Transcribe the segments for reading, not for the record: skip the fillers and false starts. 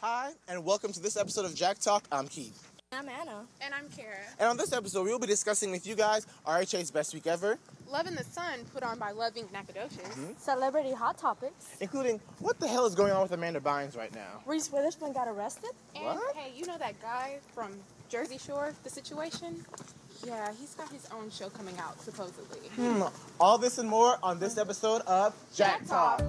Hi, and welcome to this episode of Jack Talk. I'm Keith. I'm Anna. And I'm Kara. And on this episode, we will be discussing with you guys RHA's Best Week Ever, Love in the Sun, put on by Love Inc. Nacogdoches. Celebrity Hot Topics. including what the hell is going on with Amanda Bynes right now. Reese Witherspoon got arrested. And What? hey, you know that guy from Jersey Shore, The Situation? Yeah, he's got his own show coming out, supposedly. All this and more on this episode of Jack Talk.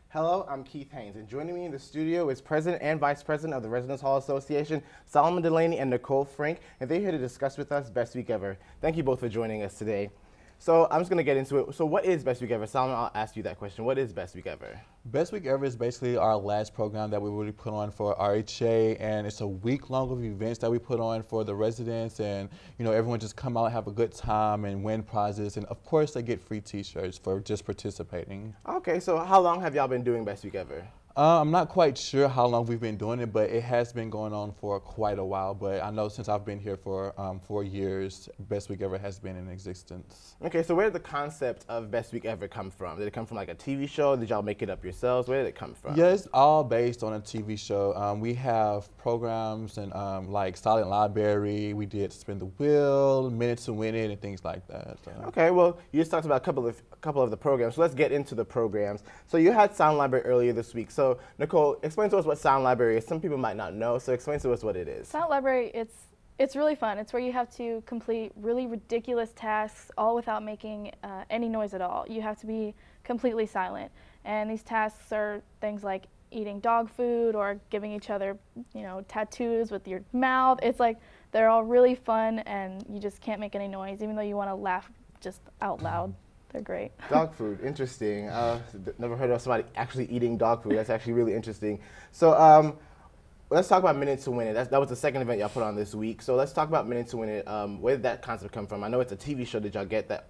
Hello, I'm Keith Haynes, and joining me in the studio is President and Vice President of the Residence Hall Association, Solomon Delaney and Nicole Frank, and they're here to discuss with us Best Week Ever. Thank you both for joining us today. So I'm just going to get into it. So what is Best Week Ever? Solomon, I'll ask you that question. What is Best Week Ever? Best Week Ever is basically our last program that we really put on for RHA, and it's a week long of events that we put on for the residents, and everyone just come out, have a good time, and win prizes, and of course they get free T-shirts for just participating. Okay, so how long have y'all been doing Best Week Ever? I'm not quite sure how long we've been doing it, but it has been going on for quite a while. But I know since I've been here for 4 years, Best Week Ever has been in existence. Okay, so where did the concept of Best Week Ever come from? Did it come from like a TV show? Did y'all make it up yourselves? Where did it come from? Yeah, it's all based on a TV show. We have programs and like Silent Library. We did Spin the Wheel, Minute to Win It, and things like that. So. Okay, well, you just talked about a couple of the programs, so let's get into the programs. So you had Silent Library earlier this week. So Nicole, explain to us what Silent Library is. Some people might not know, so explain to us what it is. Silent Library, it's really fun. It's where you have to complete really ridiculous tasks, all without making any noise at all. You have to be completely silent. And these tasks are things like eating dog food or giving each other, tattoos with your mouth. It's like they're all really fun, and you just can't make any noise, even though you want to laugh just out loud. They're great. Dog food, interesting. Never heard of somebody actually eating dog food. That's actually really interesting. So let's talk about Minute to Win It. That was the second event y'all put on this week. So let's talk about Minute to Win It. Where did that concept come from? I know it's a TV show. Did y'all get that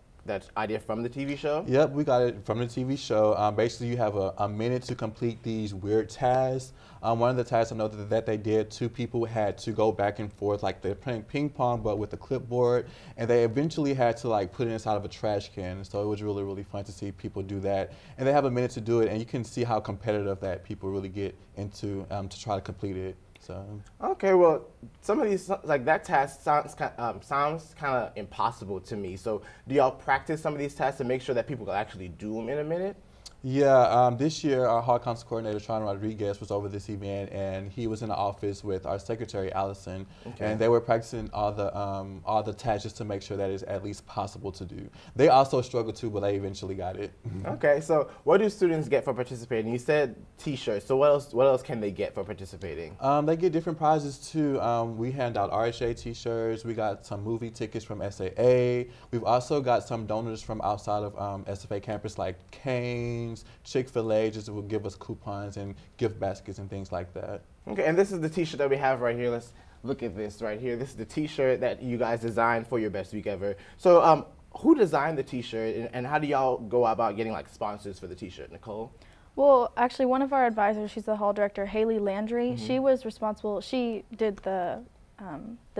idea from the TV show? Yep, we got it from the TV show. Basically, you have a minute to complete these weird tasks. One of the tasks I know that they did, 2 people had to go back and forth, like they're playing ping pong, but with a clipboard, and they eventually had to like put it inside of a trash can. So it was really, really fun to see people do that. And they have a minute to do it, and you can see how competitive that people really get into to try to complete it. So. Okay, well, some of these, like that task sounds kind of impossible to me. So do y'all practice some of these tasks to make sure that people can actually do them in a minute? Yeah, this year our Hall Council Coordinator, Sean Rodriguez, was over this event, and he was in the office with our Secretary, Allison, and they were practicing all the tasks just to make sure that it's at least possible to do. They also struggled too, but they eventually got it. Okay, so what do students get for participating? You said T-shirts, so what else can they get for participating? They get different prizes too. We hand out RHA T-shirts. We got some movie tickets from SAA. We've also got some donors from outside of SFA campus, like Cane's, Chick-fil-A, just will give us coupons and gift baskets and things like that. Okay, and this is the T-shirt that we have right here. Let's look at this right here. This is the T-shirt that you guys designed for your Best Week Ever. So who designed the T-shirt, and how do y'all go about getting like sponsors for the T-shirt, Nicole? Well, actually, one of our advisors, she's the hall director, Haley Landry. She was responsible. She did the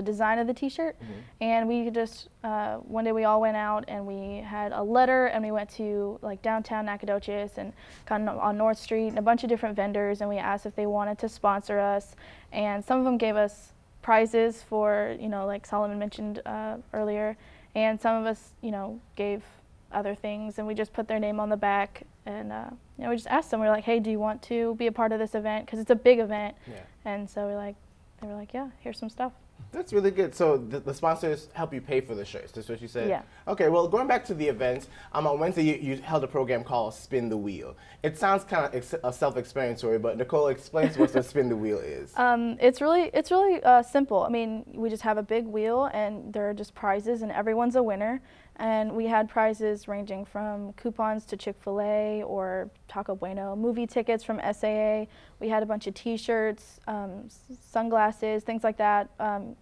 design of the T-shirt, and we just one day we all went out and we had a letter, and we went to like downtown Nacogdoches and kind of on North Street and a bunch of different vendors, and we asked if they wanted to sponsor us, and some of them gave us prizes for, like Solomon mentioned earlier, and some of us, gave other things, and we just put their name on the back, and we just asked them. We were like, hey, do you want to be a part of this event? Because it's a big event. Yeah. And so they were like, yeah, here's some stuff. That's really good. So the sponsors help you pay for the shirts. That's what you said? Yeah. Okay, well, going back to the events, on Wednesday you held a program called Spin the Wheel. It sounds kind of self-explanatory, but Nicole, explain to us what Spin the Wheel is. It's really simple. I mean, we just have a big wheel, and there are just prizes, and everyone's a winner. And we had prizes ranging from coupons to Chick-fil-A or Taco Bueno, movie tickets from SAA. We had a bunch of T-shirts, sunglasses, things like that.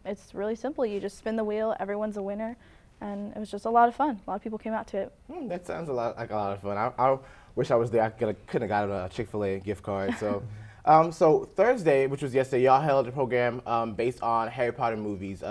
It's really simple. You just spin the wheel, everyone's a winner, and it was just a lot of fun. A lot of people came out to it. That sounds like a lot of fun. I wish I was there. I couldn't have gotten a Chick-fil-A gift card. So. So Thursday, which was yesterday, y'all held a program based on Harry Potter movies.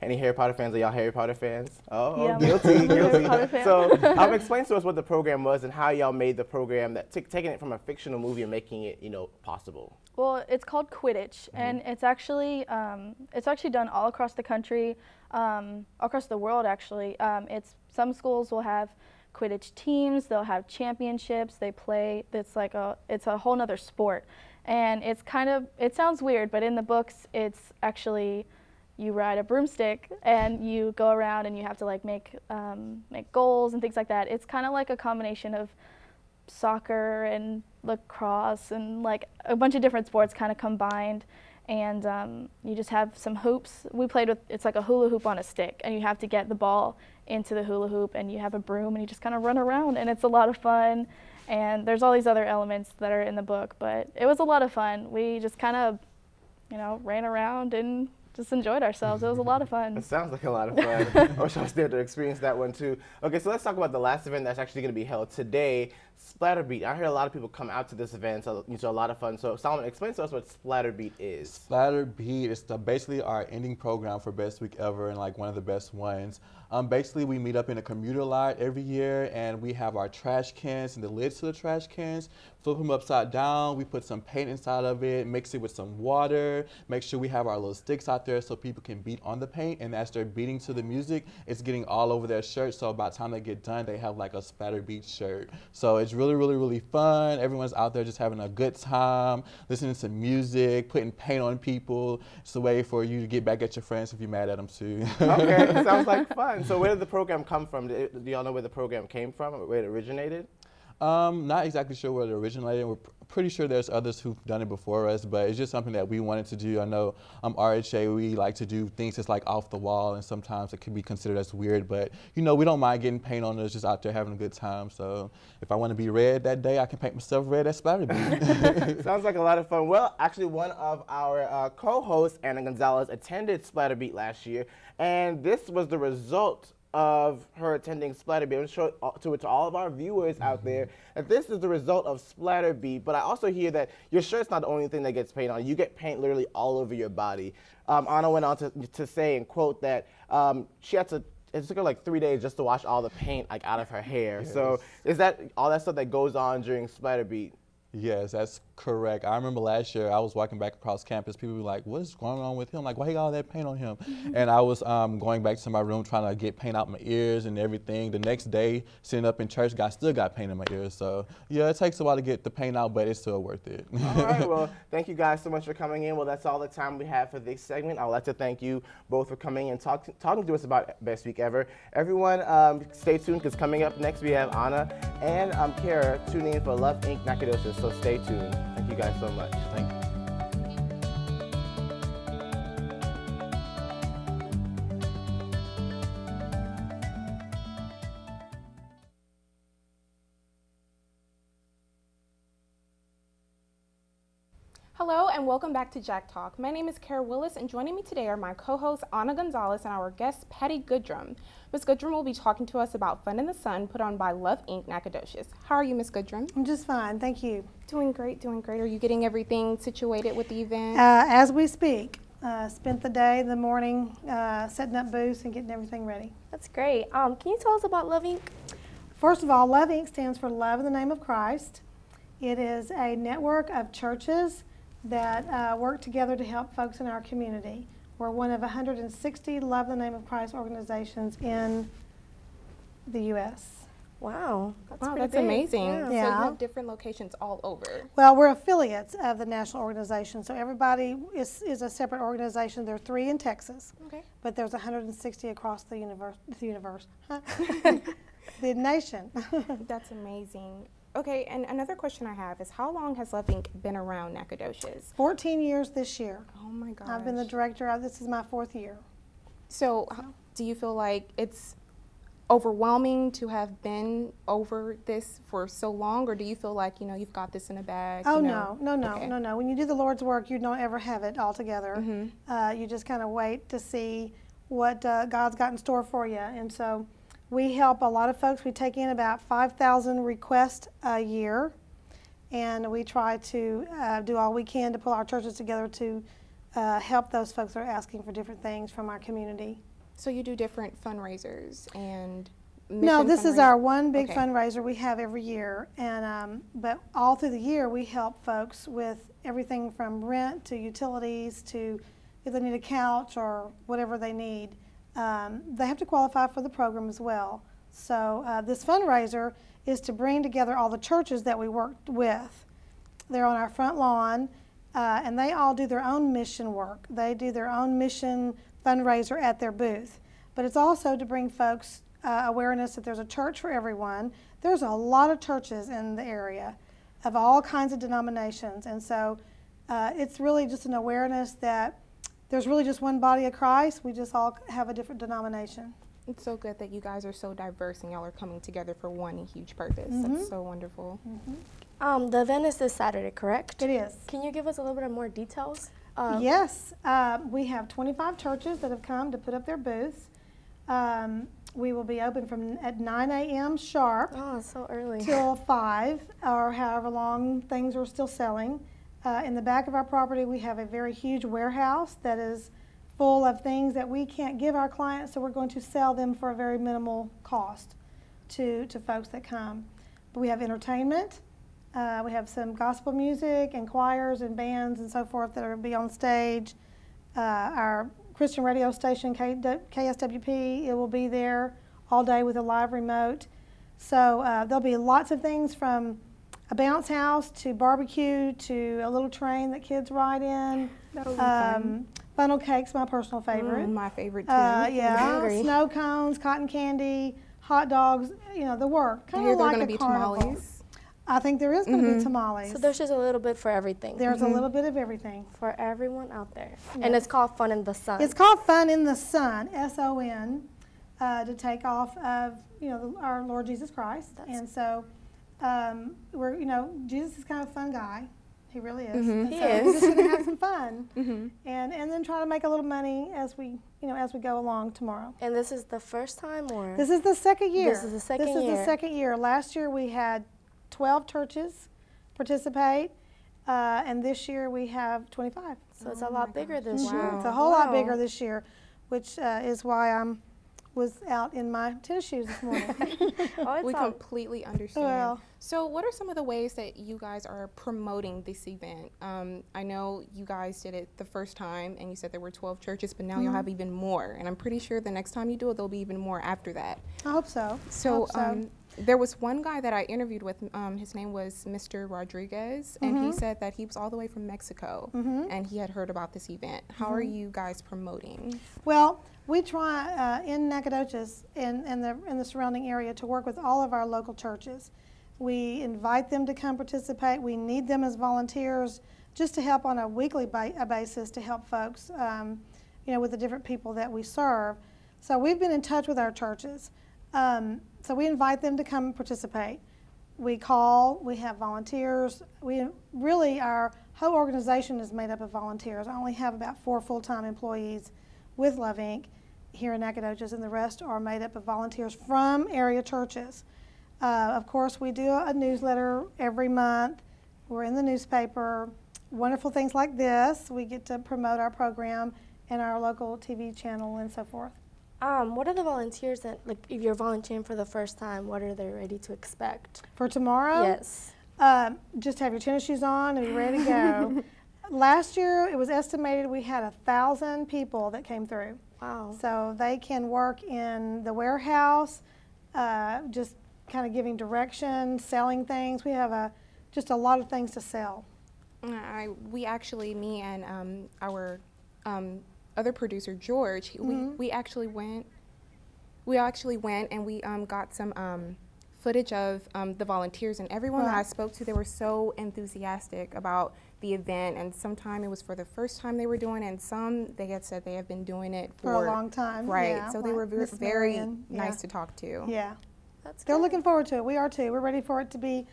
Any Harry Potter fans? Are y'all Harry Potter fans? Oh, yeah, guilty. So explain to us what the program was and how y'all made the program, taking it from a fictional movie and making it, possible. Well, it's called Quidditch, and it's actually done all across the country, all across the world actually. Some schools will have Quidditch teams. They'll have championships. They play. It's a whole nother sport. And it sounds weird, but in the books, it's actually, you ride a broomstick and you go around and you have to make goals and things like that. It's kind of like a combination of soccer and lacrosse and a bunch of different sports kind of combined. And you just have some hoops. We played with, it's like a hula hoop on a stick, and you have to get the ball into the hula hoop, and you have a broom and you just kind of run around, and it's a lot of fun. And there's all these other elements that are in the book, but it was a lot of fun. We just kind of, ran around and just enjoyed ourselves. It was a lot of fun. It sounds like a lot of fun. I wish I was there to experience that one too. Okay, so let's talk about the last event that's actually going to be held today, Splatterbeat. I heard a lot of people come out to this event, so it's a lot of fun. So Solomon, explain to us what Splatterbeat is. Splatterbeat is basically our ending program for Best Week Ever, and one of the best ones. Basically, we meet up in a commuter lot every year, and we have our trash cans and the lids to the trash cans. Flip them upside down. We put some paint inside of it, mix it with some water, make sure we have our little sticks out there so people can beat on the paint. And as they're beating to the music, it's getting all over their shirt. So by the time they get done, they have a Splatterbeat shirt. So it's really, really, really fun. Everyone's out there just having a good time, listening to music, putting paint on people. It's a way for you to get back at your friends if you're mad at them too. Okay, sounds like fun. So where did the program come from? Do y'all know where the program came from, or where it originated? Not exactly sure where it originated. We're pretty sure there's others who've done it before us, but it's just something that we wanted to do. I know RHA, we like to do things that's off the wall, and sometimes it can be considered as weird, but we don't mind getting paint on us, just out there having a good time. So if I want to be red that day, I can paint myself red at Splatterbeat. Sounds like a lot of fun. Well, actually one of our co-hosts, Anna Gonzalez, attended Splatterbeat last year, and this was the result of her attending Splatterbeat. I'm sure to all of our viewers out there that this is the result of Splatterbeat. But I also hear that your shirt's not the only thing that gets paint on. You get paint literally all over your body. Anna went on to say and quote that she had to. It took her 3 days just to wash all the paint out of her hair. Yes. So is that all that stuff that goes on during Splatterbeat? Yes, that's correct. I remember last year I was walking back across campus. People were like, "What is going on with him? Why he got all that paint on him?" And I was going back to my room trying to get paint out my ears and everything. The next day, sitting up in church, still got paint in my ears. So yeah, it takes a while to get the paint out, but it's still worth it. All right. Well, thank you guys so much for coming in. Well, that's all the time we have for this segment. I'd like to thank you both for coming and talking to us about Best Week Ever. Everyone, stay tuned because coming up next we have Anna and Kara tuning in for Love Inc. Nacogdoches. So stay tuned. Thank you guys so much. Thank you. Hello and welcome back to Jack Talk. My name is Kara Willis, and joining me today are my co-hosts Anna Gonzalez and our guest Patty Goodrum. Ms. Goodrum will be talking to us about Fun in the Sun put on by Love Inc. Nacogdoches. How are you, Ms. Goodrum? I'm just fine, thank you. Doing great, doing great. Are you getting everything situated with the event? As we speak. Spent the day, the morning, setting up booths and getting everything ready. That's great. Can you tell us about Love Inc.? First of all, Love Inc. stands for Love in the Name of Christ. It is a network of churches that work together to help folks in our community. We're one of 160 Love in the Name of Christ organizations in the U.S. Wow, Wow, pretty that's big. amazing. Yeah. So you Yeah. have different locations all over. Well, we're affiliates of the national organization, so everybody is a separate organization. There are 3 in Texas, Okay. but there's 160 across the universe, the nation. That's amazing. Okay, and another question I have is how long has Love Inc. been around Nacogdoches? 14 years this year. Oh my gosh. I've been the director. This is my 4th year. So do you feel like it's overwhelming to have been over this for so long, or do you feel like, you've got this in a bag? Oh, you know? Okay. no. When you do the Lord's work, you don't ever have it all together. Mm-hmm. You just kind of wait to see what God's got in store for you. And so we help a lot of folks. We take in about 5,000 requests a year, and we try to do all we can to pull our churches together to help those folks that are asking for different things from our community. So you do different fundraisers and No, this is our one big Okay. fundraiser we have every year, and but all through the year we help folks with everything from rent to utilities to if they need a couch or whatever they need. They have to qualify for the program as well. So this fundraiser is to bring together all the churches that we worked with. They're on our front lawn, and they all do their own mission work. They do their own mission fundraiser at their booth. But it's also to bring folks awareness that there's a church for everyone. There's a lot of churches in the area of all kinds of denominations, and so it's really just an awareness that there's really just one body of Christ. We just all have a different denomination. It's so good that you guys are so diverse and y'all are coming together for one huge purpose. Mm-hmm. That's so wonderful. The event is this Saturday, correct? It is. Can you give us a little bit more details? Yes, we have 25 churches that have come to put up their booths. We will be open at 9 a.m. sharp Oh, it's so early. till 5 or however long things are still selling. In the back of our property, we have a very huge warehouse that is full of things that we can't give our clients, so we're going to sell them for a very minimal cost to folks that come. But we have entertainment. We have some gospel music and choirs and bands and so forth that are be on stage. Our Christian radio station, KSWP, it will be there all day with a live remote. So there'll be lots of things from a bounce house to barbecue to a little train that kids ride in. That'll be fun. Funnel cake's my personal favorite. My favorite too. Yeah, hungry. snow cones, cotton candy, hot dogs, the work. I Kind hear of there are like going to a be carnival. tamales. I think there is going to be tamales. So there's just a little bit for everything. There's a little bit of everything. For everyone out there. And it's called Fun in the Sun. It's called Fun in the Sun, S-O-N, to take off of our Lord Jesus Christ. And so we're Jesus is kind of a fun guy. He really is. And He so We're is. just going to have some fun, and then try to make a little money as we go along tomorrow. And this is the first time, or? This is the second year. This is the second This is year. the second year. Last year we had 12 churches participate, and this year we have 25. So it's a lot bigger this year. Wow. It's a whole lot Wow. bigger this year, which is why was out in my tennis shoes this morning. Oh, it's We all, completely understand. Well. So what are some of the ways that you guys are promoting this event? I know you guys did it the first time and you said there were 12 churches, but now you'll have even more. And I'm pretty sure the next time you do it, there'll be even more after that. I hope so. So, I hope so. there was one guy that I interviewed with, his name was Mr. Rodriguez, and he said that he was all the way from Mexico, and he had heard about this event. How are you guys promoting? Well, we try in Nacogdoches and the surrounding area to work with all of our local churches. We invite them to come participate. We need them as volunteers just to help on a weekly basis to help folks, with the different people that we serve. So we've been in touch with our churches. So we invite them to come participate. We call, we have volunteers. Our whole organization is made up of volunteers. I only have about 4 full-time employees with Love Inc. here in Nacogdoches, and the rest are made up of volunteers from area churches. Of course, we do a newsletter every month. We're in the newspaper. Wonderful things like this. We get to promote our program and our local TV channel and so forth. what are the volunteers that, like, if you're volunteering for the first time, what are they ready to expect? For tomorrow, Yes. just have your tennis shoes on and be ready to go. Last year, it was estimated we had 1,000 people that came through. Wow. So they can work in the warehouse, just kind of giving direction, selling things. We have just a lot of things to sell. We actually, me and our other producer George, we actually went. We actually went and we got some footage of the volunteers, and everyone that I spoke to, they were so enthusiastic about the event, and sometime it was for the first time they were doing it, and some they had said they have been doing it for a long time. Right, yeah, so they were very nice to talk to. Yeah, That's they're good. looking forward to it. We are too. We're ready for it to be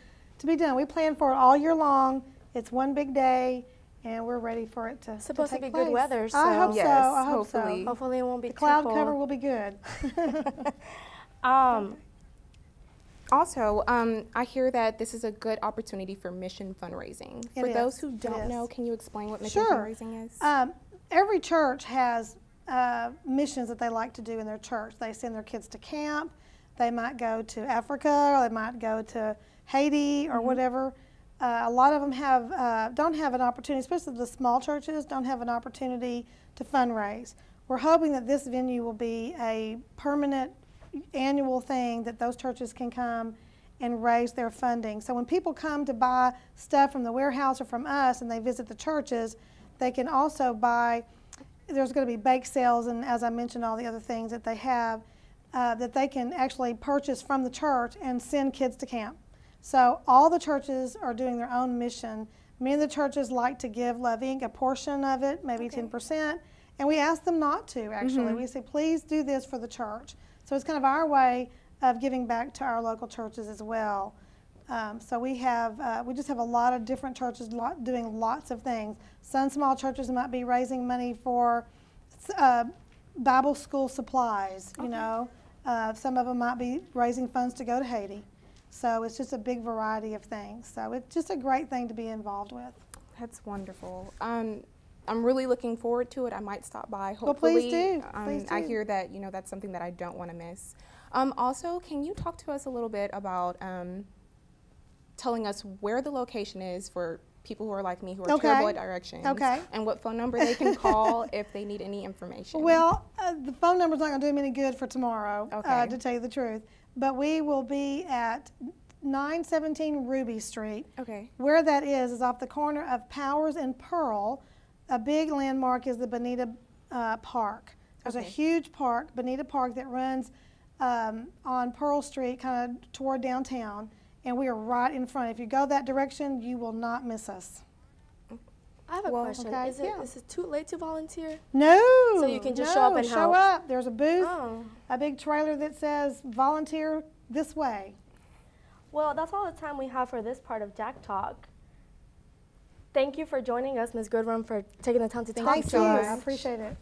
done. We plan for it all year long. It's one big day, and we're ready for it to Supposed to take be place. good weather, so I hope Yes, so. I hope hopefully. so. hopefully it won't be The cloud too cover cold. will be good. Also, I hear that this is a good opportunity for mission fundraising. It For is. those who It don't is. know, can you explain what mission Sure. fundraising is? Every church has missions that they like to do in their church. They send their kids to camp. They might go to Africa, or they might go to Haiti, or whatever. A lot of them don't have an opportunity, especially the small churches, don't have an opportunity to fundraise. We're hoping that this venue will be a permanent annual thing that those churches can come and raise their funding. So when people come to buy stuff from the warehouse or from us and they visit the churches, they can also buy, there's going to be bake sales and, as I mentioned, all the other things that they have that they can actually purchase from the church and send kids to camp. So all the churches are doing their own mission. Many of the churches like to give Love Inc. a portion of it, maybe 10%, and we ask them not to, actually. We say, please do this for the church. So it's kind of our way of giving back to our local churches as well. So we just have a lot of different churches doing lots of things. Some small churches might be raising money for Bible school supplies, you know. Some of them might be raising funds to go to Haiti. So it's just a big variety of things. So it's just a great thing to be involved with. That's wonderful. I'm really looking forward to it. I might stop by. Hopefully, Well, please do. Please I do. hear that that's something that I don't want to miss. Also, can you talk to us a little bit about telling us where the location is for people who are like me, who are terrible at directions, and what phone number they can call if they need any information? Well, the phone number's not going to do me any good for tomorrow, Okay. to tell you the truth. But we will be at 917 Ruby Street. Okay. Where that is off the corner of Powers and Pearl. A big landmark is the Bonita Park. There's a huge park, Bonita Park, that runs on Pearl Street, kind of toward downtown, and we are right in front. If you go that direction, you will not miss us. I have a question. okay, Is it too late to volunteer? No. So you can just show up and show help. up. There's a booth, Oh. a big trailer that says volunteer this way. Well, that's all the time we have for this part of Jack Talk. Thank you for joining us, Ms. Goodrum, for taking the time to talk Thank to you. us. I appreciate it.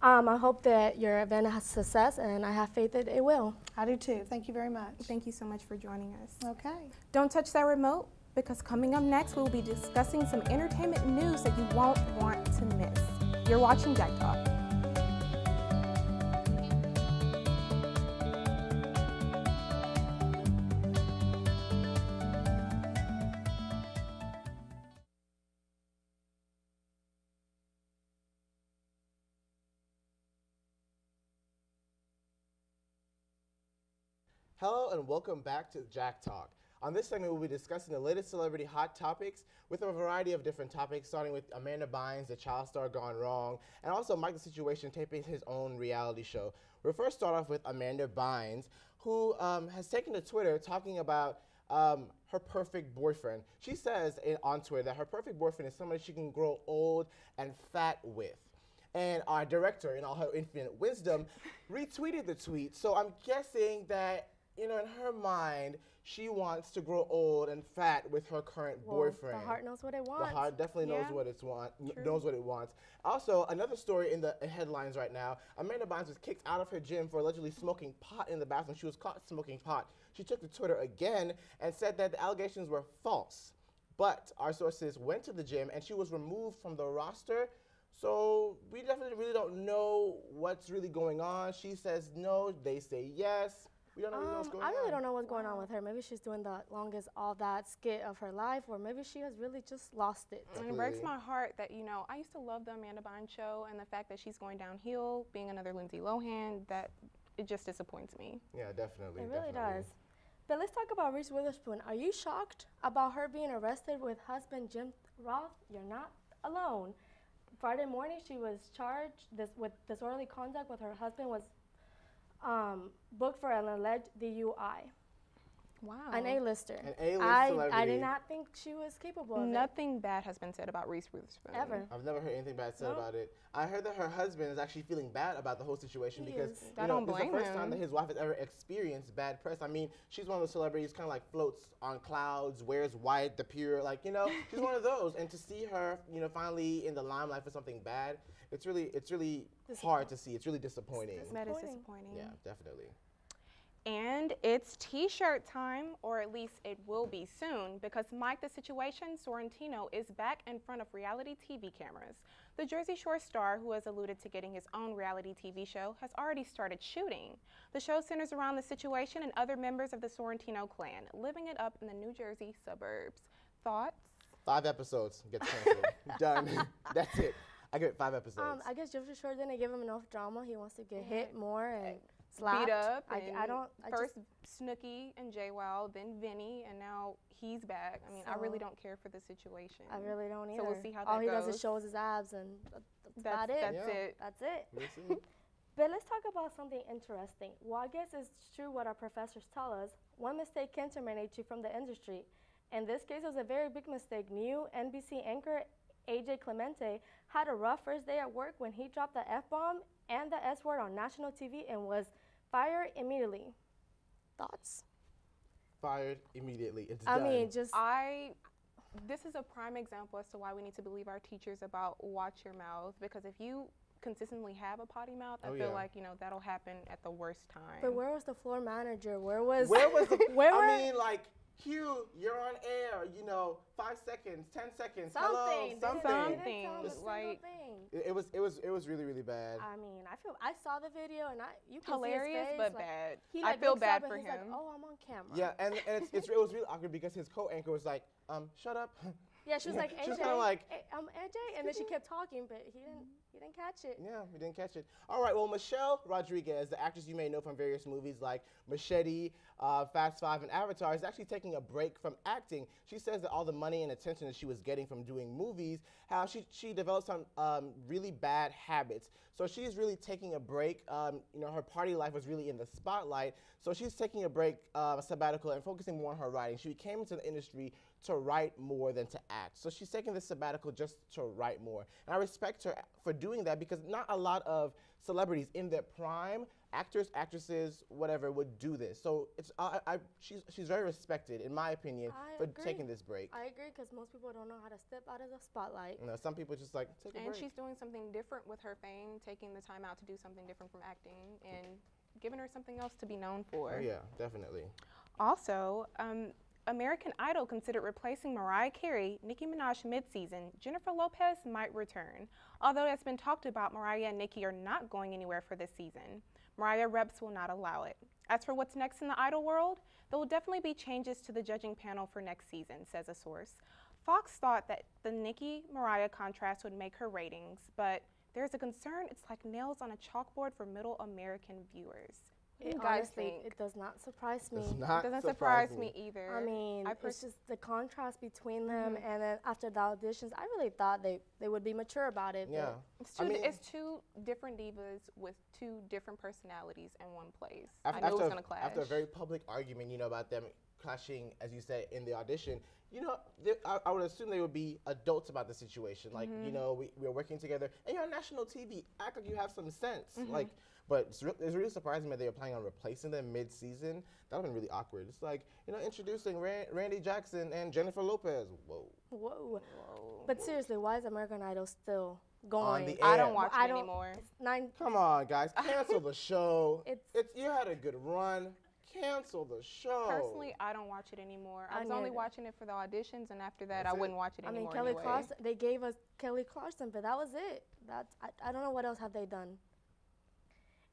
I hope that your event has success, and I have faith that it will. I do too. Thank you very much. Thank you so much for joining us. Okay. Don't touch that remote, because coming up next, we will be discussing some entertainment news that you won't want to miss. You're watching Jack Talk. Hello and welcome back to Jack Talk. On this segment, we'll be discussing the latest celebrity hot topics with a variety of different topics, starting with Amanda Bynes, the child star gone wrong, and also Mike the Situation taping his own reality show. We'll first start off with Amanda Bynes, who has taken to Twitter talking about her perfect boyfriend. She says on Twitter that her perfect boyfriend is somebody she can grow old and fat with. And our director, in all her infinite wisdom, retweeted the tweet. So I'm guessing that, in her mind, she wants to grow old and fat with her current boyfriend. The heart knows what it wants. The heart definitely knows Yeah. what knows what it wants. Also, another story in the headlines right now. Amanda Bynes was kicked out of her gym for allegedly smoking pot in the bathroom. She was caught smoking pot. She took to Twitter again and said that the allegations were false. But our sources went to the gym and she was removed from the roster. So we definitely really don't know what's really going on. She says no, they say yes. We don't really know what's going on. I really don't know what's going on with her. Maybe she's doing the longest all that skit of her life, or maybe she has really just lost it. And it breaks my heart that, I used to love the Amanda Bynes show, and the fact that she's going downhill, being another Lindsay Lohan, that it just disappoints me. Yeah, definitely. It really definitely. does. But let's talk about Reese Witherspoon. Are you shocked about her being arrested with husband Jim Roth? You're not alone. Friday morning, she was charged with disorderly conduct with her husband, was booked for an alleged DUI. Wow. An A-lister. An A-list I celebrity. did not think she was capable of it. Nothing bad has been said about Reese Witherspoon. Ever. I've never heard anything bad said No. about it. I heard that her husband is actually feeling bad about the whole situation He because is. I don't this is blame the first time him. that his wife has ever experienced bad press. I mean, she's one of those celebrities kind of like floats on clouds, wears white, the pure, like, she's one of those. And to see her, finally in the limelight for something bad, it's really hard to see. It's really disappointing. That is Disappointing. disappointing. Yeah, definitely. And it's t-shirt time, or at least it will be soon, because Mike the Situation Sorrentino is back in front of reality TV cameras. The Jersey Shore star, who has alluded to getting his own reality TV show, has already started shooting. The show centers around the Situation and other members of the Sorrentino clan, living it up in the New Jersey suburbs. Thoughts? 5 episodes gets canceled. Done. That's it. I give it 5 episodes. I guess Jersey Shore didn't give him enough drama. He wants to get hit more and slapped. Beat up. First Snooki and JWoww, then Vinny, and now he's back. I mean, I really don't care for the situation. I really don't either. So we'll see how that All he goes. does is shows his abs, and that's about it. That's Yeah. it. That's it. We'll see. But let's talk about something interesting. Well, I guess it's true what our professors tell us. One mistake can terminate you from the industry. In this case, it was a very big mistake. New NBC anchor AJ Clemente had a rough first day at work when he dropped the F-bomb and the S-word on national TV and was fired immediately. Thoughts? Fired immediately. It's I done. mean, just This is a prime example as to why we need to believe our teachers about watch your mouth, because if you consistently have a potty mouth, I Oh, feel yeah. like, that'll happen at the worst time. But where was the floor manager? Where was the, where were- I mean, like, Hugh, you're on air, 5 seconds, 10 seconds, hello, something? something. They didn't tell him a Just single like- thing. It was really, really bad. I mean, I saw the video and you can Hilarious, see his face, but like, bad. He, I like, feel looks bad up for and he's him. Like, oh, I'm on camera. Yeah, and it was really awkward because his co-anchor was like, shut up. Yeah, she was like, AJ, She was kinda like, I'm AJ, and then she kept talking, but he didn't catch it. Yeah, we didn't catch it. All right, well, Michelle Rodriguez, the actress you may know from various movies like Machete, Fast Five, and Avatar, is actually taking a break from acting. She says that all the money and attention that she was getting from doing movies, how she developed some really bad habits. So she's really taking a break. Her party life was really in the spotlight. So she's taking a break, a sabbatical, and focusing more on her writing. She came into the industry to write more than to act. So she's taking this sabbatical just to write more. And I respect her for doing that because not a lot of celebrities in their prime, actors, actresses, whatever, would do this. So she's very respected, in my opinion, I for agree. taking this break. I agree, because most people don't know how to step out of the spotlight. Some people just like, take a And break. she's doing something different with her fame, taking the time out to do something different from acting and giving her something else to be known for. Oh, yeah, definitely. Also, American Idol considered replacing Mariah Carey, Nicki Minaj mid-season. Jennifer Lopez might return. Although it's been talked about, Mariah and Nicki are not going anywhere for this season. Mariah reps will not allow it. As for what's next in the Idol world, there will definitely be changes to the judging panel for next season, says a source. Fox thought that the Nicki-Mariah contrast would make her ratings, but there's a concern it's like nails on a chalkboard for middle American viewers. What do you guys Honestly, think? it does not surprise me. Does not Doesn't surprise surprise me either. I mean, I it's just the contrast between them, and then after the auditions, I really thought they would be mature about it. Yeah. It's two different divas with two different personalities in one place. I After, knew it was going to clash. After a very public argument, about them clashing, as you said, in the audition, I would assume they would be adults about the situation. Like, we're working together, and you're on national TV. Act like you have some sense. But it's really surprising that they were planning on replacing them mid-season. That would have been really awkward. It's like, introducing Randy Jackson and Jennifer Lopez. Whoa. Whoa. But seriously, why is American Idol still On going? the I air. don't watch I it don't- anymore. It's Come on, guys. Cancel the show. It's- You had a good run. Cancel the show. Personally, I don't watch it anymore. I was I only neither. watching it for the auditions, and after that, That's I it. wouldn't watch it I mean, anymore Kelly anyway. Clarkson, they gave us Kelly Clarkson, but that was it. I don't know what else have they done.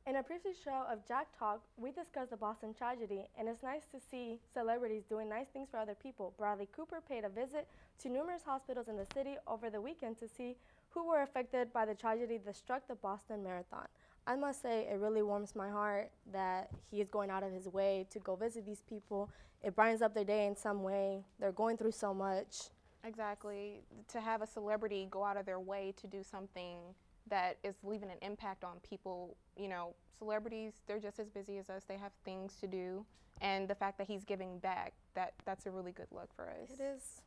In a previous show of Jack Talk, we discussed the Boston tragedy, and it's nice to see celebrities doing nice things for other people. Bradley Cooper paid a visit to numerous hospitals in the city over the weekend to see who were affected by the tragedy that struck the Boston Marathon. I must say it really warms my heart that he is going out of his way to go visit these people. It brightens up their day in some way. They're going through so much. Exactly. To have a celebrity go out of their way to do something that is leaving an impact on people, you know, celebrities, they're just as busy as us. They have things to do. And the fact that he's giving back, that's a really good look for us. It is.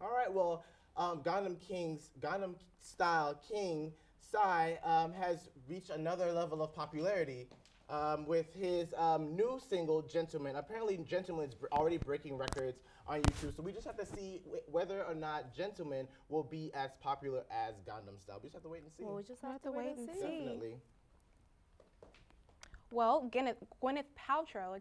All right, well, Gangnam Style King Psy has reached another level of popularity with his new single, Gentleman. Apparently, Gentleman is already breaking records on YouTube, so we just have to see whether or not Gentleman will be as popular as Gangnam Style. We just have to wait and see. Well, we just have to wait and see. Definitely. Well, Gwyneth Paltrow,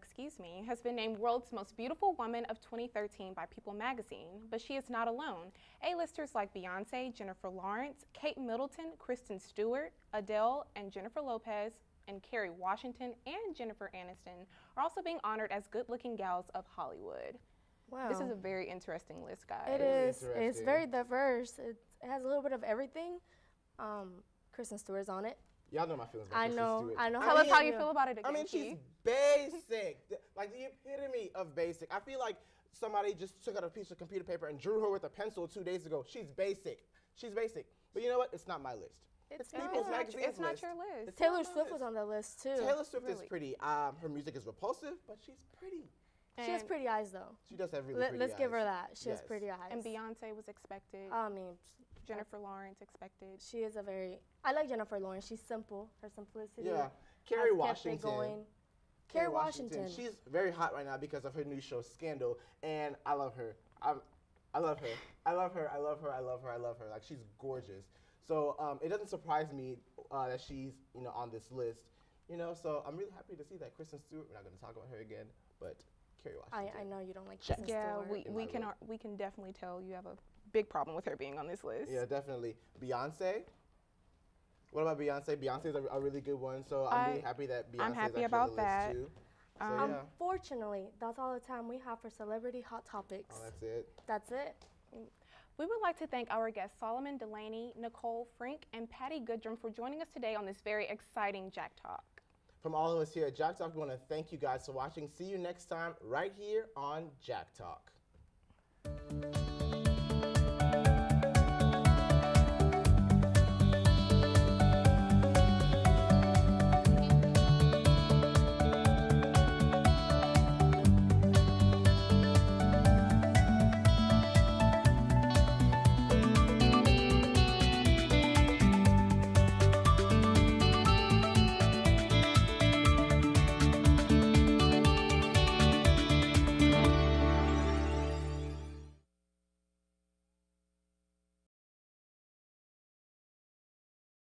has been named World's Most Beautiful Woman of 2013 by People magazine, but she is not alone. A-listers like Beyonce, Jennifer Lawrence, Kate Middleton, Kristen Stewart, Adele, and Jennifer Lopez, and Kerry Washington and Jennifer Aniston are also being honored as good-looking gals of Hollywood. Wow. This is a very interesting list, guys. It is. It's very diverse. It has a little bit of everything. Kristen Stewart's on it. Y'all know my feelings about I Kristen know. Stewart. I know. Tell us how you feel about it again, I mean, she's basic. Like the epitome of basic. I feel like somebody just took out a piece of computer paper and drew her with a pencil 2 days ago. She's basic. She's basic. But you know what? It's not my list. It's People's Magazine's it's not list. your list. It's Taylor not my Swift was list. on the list too. Taylor Swift is Really? pretty. Her music is repulsive, but she's pretty. She has pretty eyes though. She does have really pretty Let's give her eyes. that. She has Yes. pretty eyes. And Beyonce was expected. I mean, Jennifer Lawrence expected. she is a very. I like Jennifer Lawrence. She's simple. Her simplicity. Yeah. has Kerry kept it Washington. going. Kerry Washington. She's very hot right now because of her new show Scandal, and I love her. I love her. I love her. I love her. I love her. I love her. Like, she's gorgeous. So it doesn't surprise me that she's on this list. So I'm really happy to see that Kristen Stewart. We're not going to talk about her again, but Kerry Washington. I know you don't like Kristen Yeah, Stewart. we can definitely tell you have a big problem with her being on this list. Yeah, definitely. Beyonce. What about Beyonce? Beyonce's a really good one. So I'm really happy that Beyonce's I'm happy actually about on the that. list too. So yeah. Unfortunately, that's all the time we have for Celebrity Hot Topics. Oh, that's it. That's it. We would like to thank our guests Solomon Delaney, Nicole Frink, and Patty Goodrum for joining us today on this very exciting Jack Talk. From all of us here at Jack Talk, we want to thank you guys for watching. See you next time right here on Jack Talk.